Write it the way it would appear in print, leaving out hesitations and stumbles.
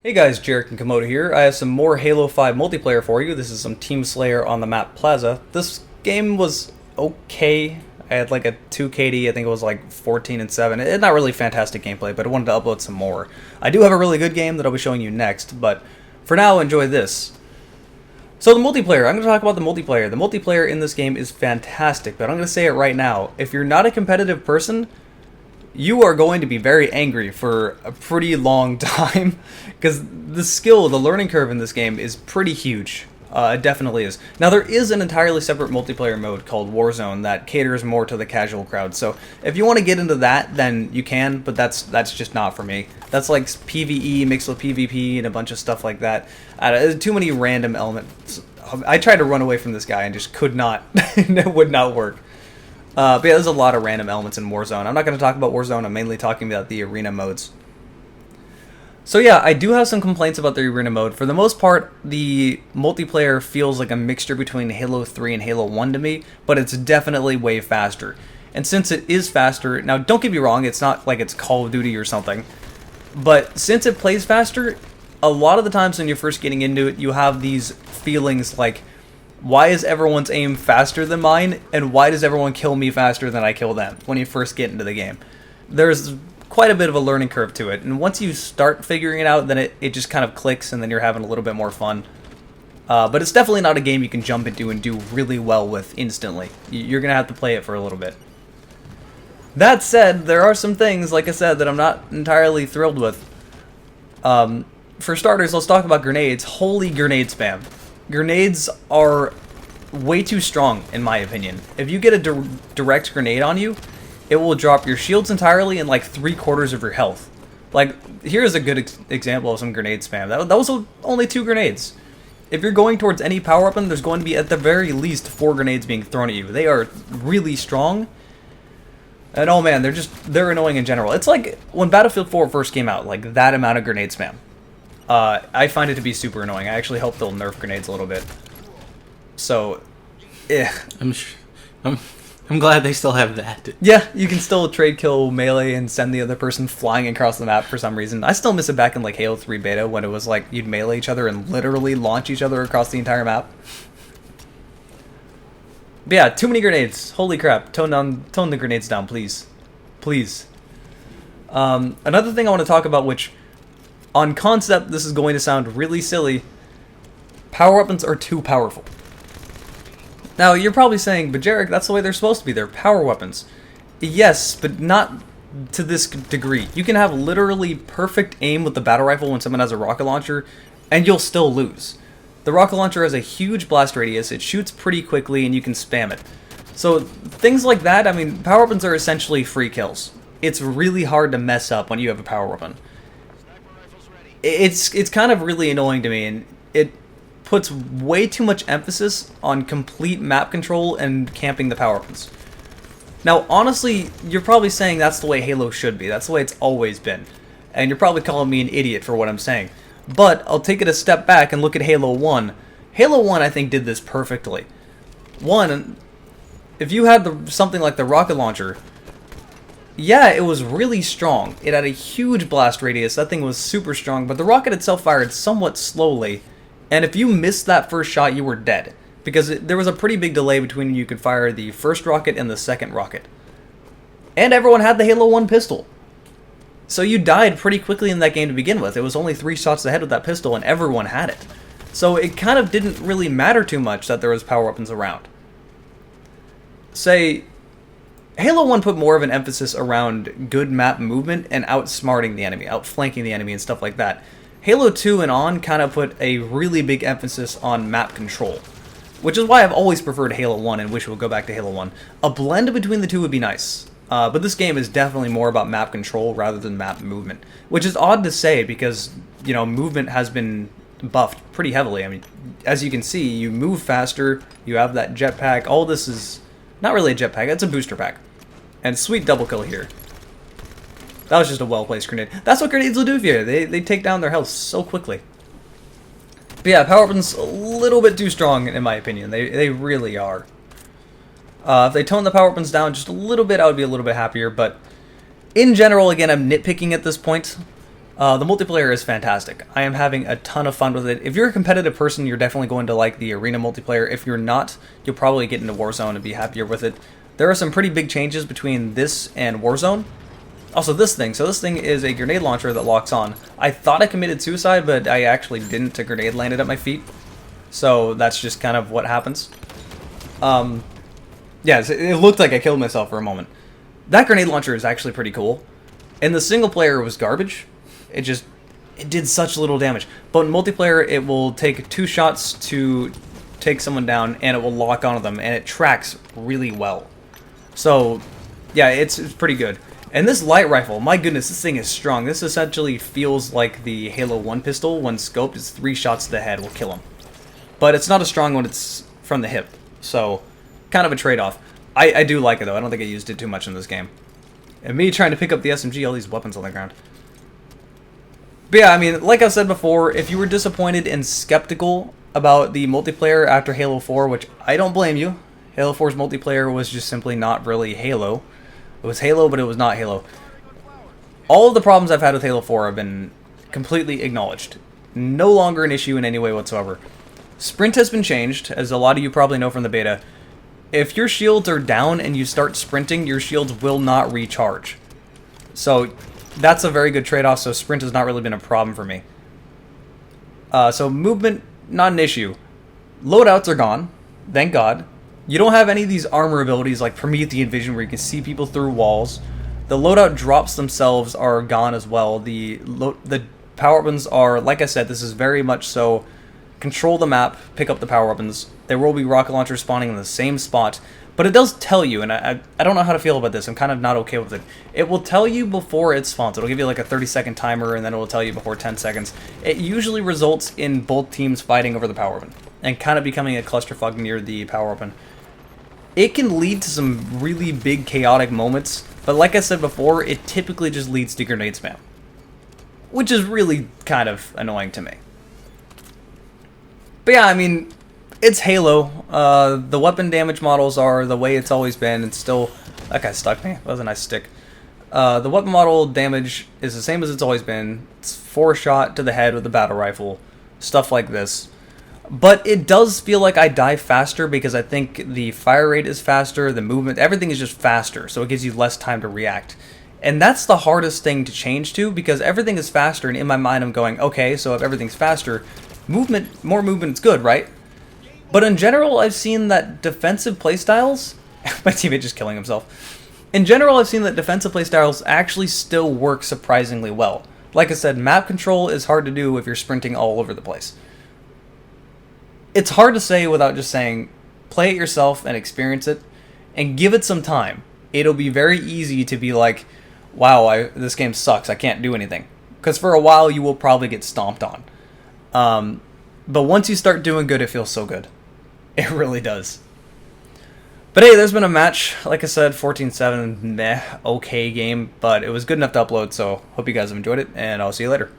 Hey guys, Jarek and Komodo here. I have some more Halo 5 multiplayer for you. This is some Team Slayer on the map Plaza. This game was okay. I had like a 2 KD, I think it was like 14 and 7. It's not really fantastic gameplay, but I wanted to upload some more. I do have a really good game that I'll be showing you next, but for now, enjoy this. So the multiplayer, I'm going to talk about the multiplayer. The multiplayer in this game is fantastic, but I'm going to say it right now. If you're not a competitive person, you are going to be very angry for a pretty long time because the learning curve in this game is pretty huge. It definitely is. Now, there is an entirely separate multiplayer mode called Warzone that caters more to the casual crowd. So if you want to get into that, then you can, but that's just not for me. That's like PvE mixed with PvP and a bunch of stuff like that. Too many random elements. I tried to run away from this guy and just could not. It would not work. But yeah, there's a lot of random elements in Warzone. I'm not going to talk about Warzone, I'm mainly talking about the arena modes. So yeah, I do have some complaints about the arena mode. For the most part, the multiplayer feels like a mixture between Halo 3 and Halo 1 to me, but it's definitely way faster. And since it is faster, now don't get me wrong, it's not like it's Call of Duty or something, but since it plays faster, a lot of the times when you're first getting into it, you have these feelings like, why is everyone's aim faster than mine, and why does everyone kill me faster than I kill them when you first get into the game? There's quite a bit of a learning curve to it, and once you start figuring it out, then it just kind of clicks, and then you're having a little bit more fun. But it's definitely not a game you can jump into and do really well with instantly. You're going to have to play it for a little bit. That said, there are some things, like I said, that I'm not entirely thrilled with. For starters, let's talk about grenades. Holy grenade spam. Grenades are way too strong, in my opinion. If you get a direct grenade on you, it will drop your shields entirely and like 3/4 of your health. Like, here's a good example of some grenade spam. That was only 2 grenades. If you're going towards any power weapon, there's going to be at the very least 4 grenades being thrown at you. They are really strong. And oh man, they're annoying in general. It's like when Battlefield 4 first came out, like that amount of grenade spam. I find it to be super annoying. I actually hope they'll nerf grenades a little bit. So, yeah. I'm glad they still have that. Yeah, you can still trade kill melee and send the other person flying across the map for some reason. I still miss it back in like Halo 3 beta when it was like you'd melee each other and literally launch each other across the entire map. But yeah, too many grenades. Holy crap. Tone the grenades down, please. Please. Another thing I want to talk about, which on concept, this is going to sound really silly. Power weapons are too powerful. Now, you're probably saying, but Jarek, that's the way they're supposed to be. They're power weapons. Yes, but not to this degree. You can have literally perfect aim with the battle rifle when someone has a rocket launcher, and you'll still lose. The rocket launcher has a huge blast radius, it shoots pretty quickly, and you can spam it. So, things like that, I mean, power weapons are essentially free kills. It's really hard to mess up when you have a power weapon. It's kind of really annoying to me, and it puts way too much emphasis on complete map control and camping the power weapons. Now, honestly, you're probably saying that's the way Halo should be. That's the way it's always been. And you're probably calling me an idiot for what I'm saying. But I'll take it a step back and look at Halo 1. Halo 1, I think, did this perfectly. One, if you had something like the rocket launcher, yeah, it was really strong. It had a huge blast radius. That thing was super strong, but the rocket itself fired somewhat slowly. And if you missed that first shot, you were dead. Because there was a pretty big delay between when you could fire the first rocket and the second rocket. And everyone had the Halo 1 pistol. So you died pretty quickly in that game to begin with. It was only 3 shots ahead with that pistol, and everyone had it. So it kind of didn't really matter too much that there was power weapons around. Say, Halo 1 put more of an emphasis around good map movement and outsmarting the enemy, outflanking the enemy and stuff like that. Halo 2 and on kind of put a really big emphasis on map control, which is why I've always preferred Halo 1 and wish it would go back to Halo 1. A blend between the two would be nice, but this game is definitely more about map control rather than map movement, which is odd to say because, you know, movement has been buffed pretty heavily. I mean, as you can see, you move faster, you have that jetpack, all this is not really a jetpack, it's a booster pack. And sweet double kill here. That was just a well-placed grenade. That's what grenades will do for you. They take down their health so quickly. But yeah, power weapons a little bit too strong in my opinion. They really are. If they tone the power weapons down just a little bit, I would be a little bit happier. But in general, again, I'm nitpicking at this point. The multiplayer is fantastic. I am having a ton of fun with it. If you're a competitive person, you're definitely going to like the arena multiplayer. If you're not, you'll probably get into Warzone and be happier with it. There are some pretty big changes between this and Warzone. Also, this thing. So this thing is a grenade launcher that locks on. I thought I committed suicide, but I actually didn't. A grenade landed at my feet. So that's just kind of what happens. Yeah, it looked like I killed myself for a moment. That grenade launcher is actually pretty cool. In the single player, it was garbage. It did such little damage. But in multiplayer, it will take 2 shots to take someone down, and it will lock onto them, and it tracks really well. So, yeah, it's pretty good. And this light rifle, my goodness, this thing is strong. This essentially feels like the Halo 1 pistol. When scoped, it's 3 shots to the head will kill him. But it's not as strong when it's from the hip. So, kind of a trade-off. I do like it, though. I don't think I used it too much in this game. And me trying to pick up the SMG, all these weapons on the ground. But yeah, I mean, like I said before, if you were disappointed and skeptical about the multiplayer after Halo 4, which I don't blame you, Halo 4's multiplayer was just simply not really Halo. It was Halo, but it was not Halo. All of the problems I've had with Halo 4 have been completely acknowledged. No longer an issue in any way whatsoever. Sprint has been changed, as a lot of you probably know from the beta. If your shields are down and you start sprinting, your shields will not recharge. So that's a very good trade-off, so sprint has not really been a problem for me. So movement, not an issue. Loadouts are gone, thank God. You don't have any of these armor abilities like Promethean Vision where you can see people through walls. The loadout drops themselves are gone as well. The power weapons are, like I said, this is very much so control the map, pick up the power weapons. There will be rocket launchers spawning in the same spot, but it does tell you, and I don't know how to feel about this. I'm kind of not okay with it. It will tell you before it spawns. It'll give you like a 30-second timer, and then it will tell you before 10 seconds. It usually results in both teams fighting over the power weapon and kind of becoming a clusterfuck near the power weapon. It can lead to some really big chaotic moments, but like I said before, it typically just leads to grenade spam, which is really kind of annoying to me. But yeah, I mean, it's Halo. The weapon damage models are the way it's always been. It's still... That guy stuck me. That was a nice stick. The weapon model damage is the same as it's always been. It's 4 shot to the head with the battle rifle. Stuff like this. But it does feel like I die faster because I think the fire rate is faster, the movement, everything is just faster, so it gives you less time to react. And that's the hardest thing to change to, because everything is faster, and in my mind I'm going, okay, so if everything's faster, more movement is good, right? But in general, I've seen that defensive playstyles... my teammate just killing himself. In general, I've seen that defensive playstyles actually still work surprisingly well. Like I said, map control is hard to do if you're sprinting all over the place. It's hard to say without just saying, play it yourself and experience it, and give it some time. It'll be very easy to be like, wow, this game sucks, I can't do anything. Because for a while, you will probably get stomped on. But once you start doing good, it feels so good. It really does. But hey, there's been a match. Like I said, 14-7, meh, okay game. But it was good enough to upload, so hope you guys have enjoyed it, and I'll see you later.